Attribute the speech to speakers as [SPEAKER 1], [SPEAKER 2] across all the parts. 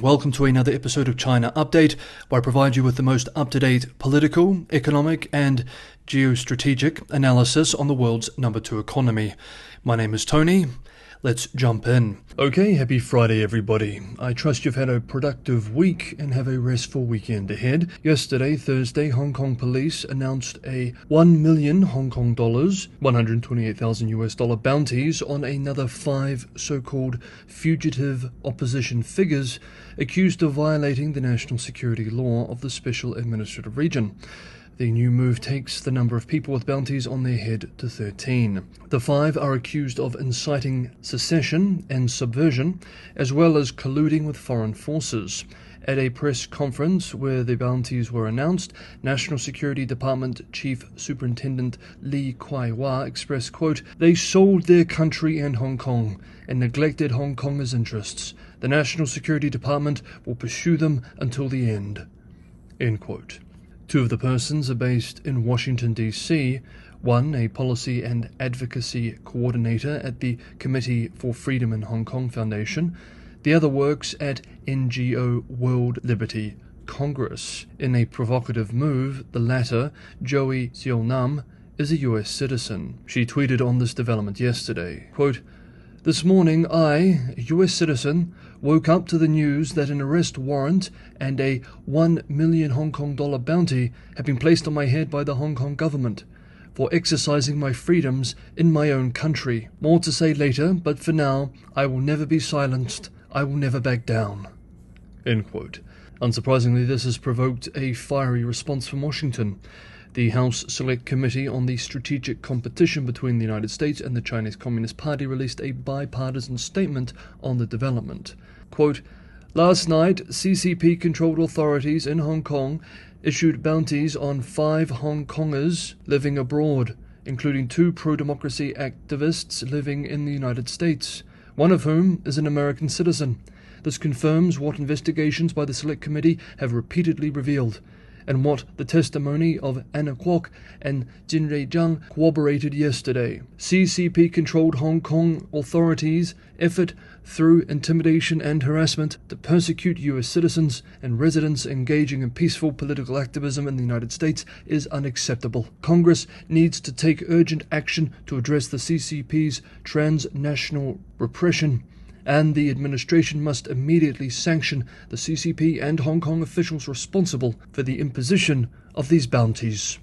[SPEAKER 1] Welcome to another episode of China Update, where I provide you with the most up-to-date political, economic, and geostrategic analysis on the world's number 2 economy. My name is Tony. Let's jump in. Okay, happy Friday everybody. I trust you've had a productive week and have a restful weekend ahead. Yesterday, Thursday, Hong Kong police announced a 1 million Hong Kong dollars, $128,000 bounties on another 5 so-called fugitive opposition figures accused of violating the national security law of the Special Administrative Region. The new move takes the number of people with bounties on their head to 13. The 5 are accused of inciting secession and subversion, as well as colluding with foreign forces. At a press conference where the bounties were announced, National Security Department Chief Superintendent Lee Kwai-wah expressed, quote, "They sold their country and Hong Kong and neglected Hong Kong's interests. The National Security Department will pursue them until the end." End quote. 2 of the persons are based in Washington, D.C., one a policy and advocacy coordinator at the Committee for Freedom in Hong Kong Foundation. The other works at NGO World Liberty Congress. In a provocative move, the latter, Joey Xiaonam, is a U.S. citizen. She tweeted on this development yesterday, quote, "This morning I, a U.S. citizen, woke up to the news that an arrest warrant and a 1 million Hong Kong dollar bounty have been placed on my head by the Hong Kong government for exercising my freedoms in my own country. More to say later, but for now, I will never be silenced. I will never back down." End quote. Unsurprisingly, this has provoked a fiery response from Washington. The House Select Committee on the Strategic Competition between the United States and the Chinese Communist Party released a bipartisan statement on the development. Quote, "Last night, CCP-controlled authorities in Hong Kong issued bounties on 5 Hong Kongers living abroad, including 2 pro-democracy activists living in the United States, one of whom is an American citizen. This confirms what investigations by the Select Committee have repeatedly revealed, and what the testimony of Anna Kwok and Jinrei Zhang corroborated yesterday. CCP-controlled Hong Kong authorities' effort through intimidation and harassment to persecute U.S. citizens and residents engaging in peaceful political activism in the United States is unacceptable. Congress needs to take urgent action to address the CCP's transnational repression, and the administration must immediately sanction the CCP and Hong Kong officials responsible for the imposition of these bounties."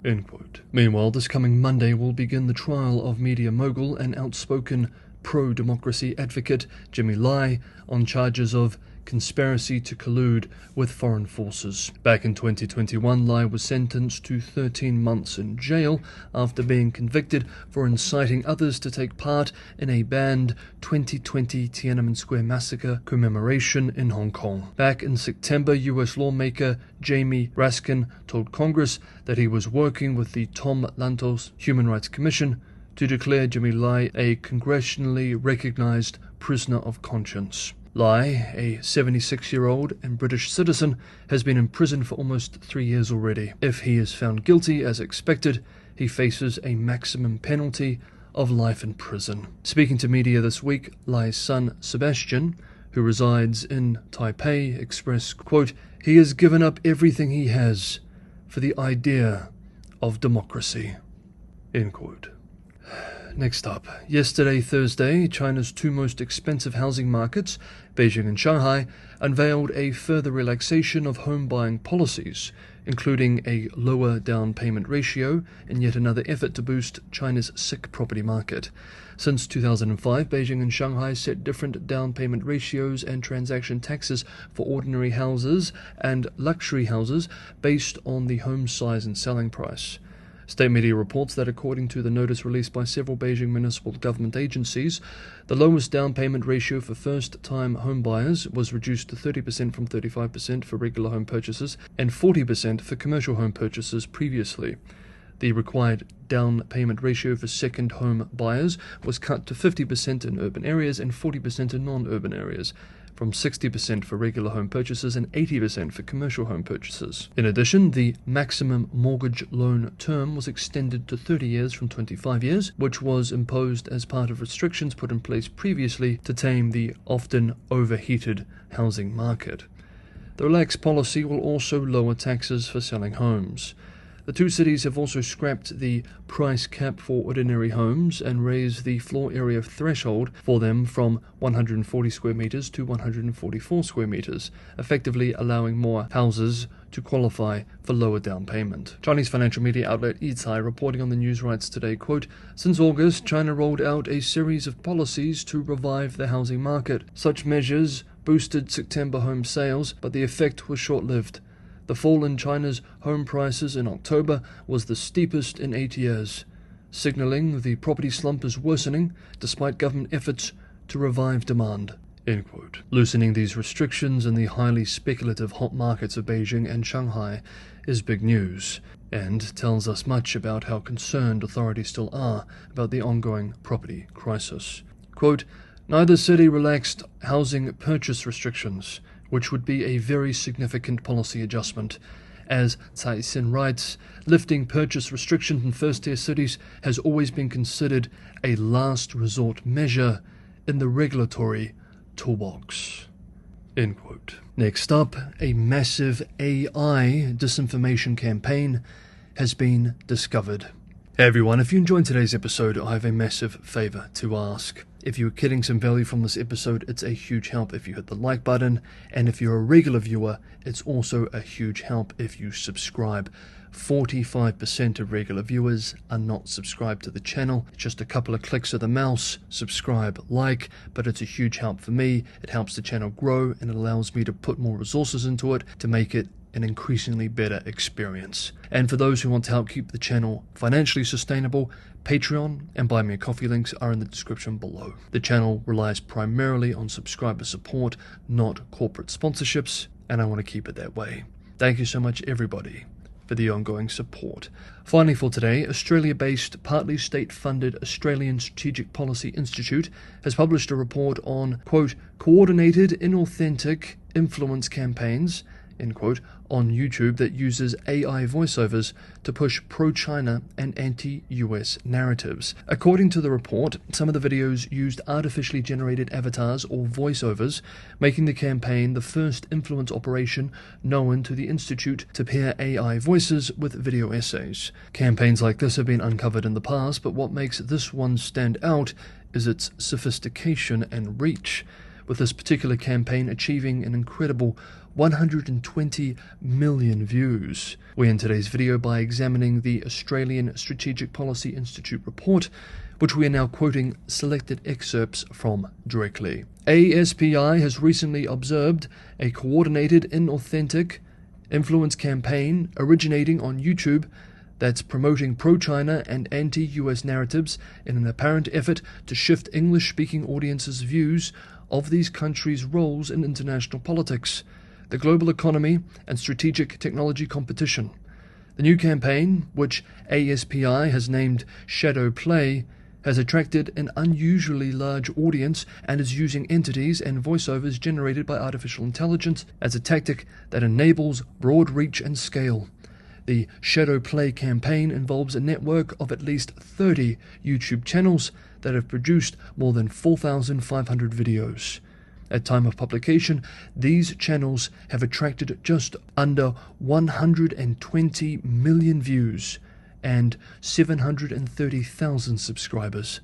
[SPEAKER 1] End quote. Meanwhile, this coming Monday will begin the trial of media mogul and outspoken pro-democracy advocate Jimmy Lai on charges of conspiracy to collude with foreign forces. Back in 2021, Lai was sentenced to 13 months in jail after being convicted for inciting others to take part in a banned 2020 Tiananmen Square massacre commemoration in Hong Kong. Back in September, U.S. lawmaker Jamie Raskin told Congress that he was working with the Tom Lantos Human Rights Commission to declare Jimmy Lai a congressionally recognized prisoner of conscience. Lai, a 76-year-old and British citizen, has been in prison for almost 3 years already. If he is found guilty, as expected, he faces a maximum penalty of life in prison. Speaking to media this week, Lai's son, Sebastian, who resides in Taipei, expressed, quote, "He has given up everything he has for the idea of democracy." End quote. Next up, yesterday, Thursday, China's 2 most expensive housing markets, Beijing and Shanghai, unveiled a further relaxation of home buying policies, including a lower down payment ratio and yet another effort to boost China's sick property market. Since 2005, Beijing and Shanghai set different down payment ratios and transaction taxes for ordinary houses and luxury houses based on the home size and selling price. State media reports that according to the notice released by several Beijing municipal government agencies, the lowest down payment ratio for first-time home buyers was reduced to 30% from 35% for regular home purchases and 40% for commercial home purchases previously. The required down payment ratio for second home buyers was cut to 50% in urban areas and 40% in non-urban areas, from 60% for regular home purchases and 80% for commercial home purchases. In addition, the maximum mortgage loan term was extended to 30 years from 25 years, which was imposed as part of restrictions put in place previously to tame the often overheated housing market. The relaxed policy will also lower taxes for selling homes. The two cities have also scrapped the price cap for ordinary homes and raised the floor area threshold for them from 140 square meters to 144 square meters, effectively allowing more houses to qualify for lower down payment. Chinese financial media outlet Yitai reporting on the news rights today, quote, "Since August, China rolled out a series of policies to revive the housing market. Such measures boosted September home sales, but the effect was short-lived. The fall in China's home prices in October was the steepest in 8 years, signaling the property slump is worsening despite government efforts to revive demand." End quote. Loosening these restrictions in the highly speculative hot markets of Beijing and Shanghai is big news, and tells us much about how concerned authorities still are about the ongoing property crisis. Quote, "Neither city relaxed housing purchase restrictions, which would be a very significant policy adjustment. As Tsai Ing-wen writes, lifting purchase restrictions in first-tier cities has always been considered a last resort measure in the regulatory toolbox." End quote. Next up, a massive AI disinformation campaign has been discovered. Hey everyone, if you enjoyed today's episode, I have a massive favor to ask. If you're getting some value from this episode, it's a huge help if you hit the like button, and if you're a regular viewer, it's also a huge help if you subscribe. 45% of regular viewers are not subscribed to the channel. It's just a couple of clicks of the mouse, subscribe, like, but it's a huge help for me. It helps the channel grow and it allows me to put more resources into it to make it an increasingly better experience. And for those who want to help keep the channel financially sustainable, Patreon and Buy Me a Coffee links are in the description below. The channel relies primarily on subscriber support, not corporate sponsorships, and I want to keep it that way. Thank you so much everybody for the ongoing support. Finally for today, Australia-based, partly state-funded Australian Strategic Policy Institute has published a report on, quote, "coordinated inauthentic influence campaigns," end quote, on YouTube that uses AI voiceovers to push pro-China and anti-US narratives. According to the report, some of the videos used artificially generated avatars or voiceovers, making the campaign the first influence operation known to the Institute to pair AI voices with video essays. Campaigns like this have been uncovered in the past, but what makes this one stand out is its sophistication and reach, with this particular campaign achieving an incredible 120 million views. We end today's video by examining the Australian Strategic Policy Institute report, which we are now quoting selected excerpts from directly. ASPI has recently observed a coordinated inauthentic influence campaign originating on YouTube that's promoting pro-China and anti-US narratives in an apparent effort to shift English-speaking audiences' views of these countries' roles in international politics, the global economy, and strategic technology competition. The new campaign, which ASPI has named Shadow Play, has attracted an unusually large audience and is using entities and voiceovers generated by artificial intelligence as a tactic that enables broad reach and scale. The Shadow Play campaign involves a network of at least 30 YouTube channels that have produced more than 4,500 videos. At time of publication, these channels have attracted just under 120 million views and 730,000 subscribers.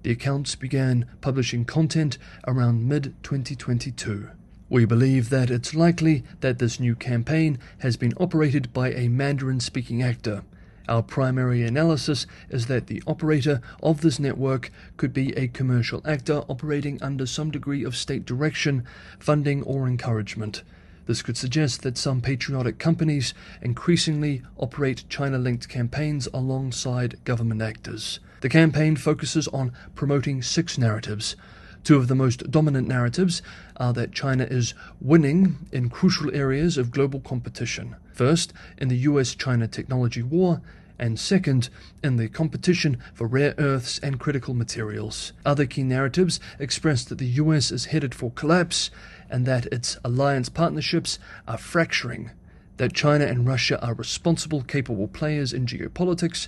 [SPEAKER 1] The accounts began publishing content around mid-2022. We believe that it's likely that this new campaign has been operated by a Mandarin-speaking actor. Our primary analysis is that the operator of this network could be a commercial actor operating under some degree of state direction, funding, or encouragement. This could suggest that some patriotic companies increasingly operate China-linked campaigns alongside government actors. The campaign focuses on promoting 6 narratives. 2 of the most dominant narratives are that China is winning in crucial areas of global competition. First, in the US-China technology war, and second, in the competition for rare earths and critical materials. Other key narratives express that the US is headed for collapse and that its alliance partnerships are fracturing, that China and Russia are responsible, capable players in geopolitics,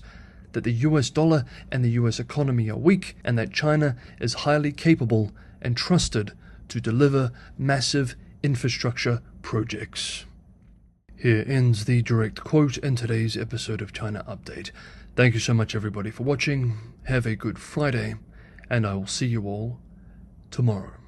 [SPEAKER 1] that the US dollar and the US economy are weak, and that China is highly capable and trusted to deliver massive infrastructure projects. Here ends the direct quote in today's episode of China Update. Thank you so much everybody for watching, have a good Friday, and I will see you all tomorrow.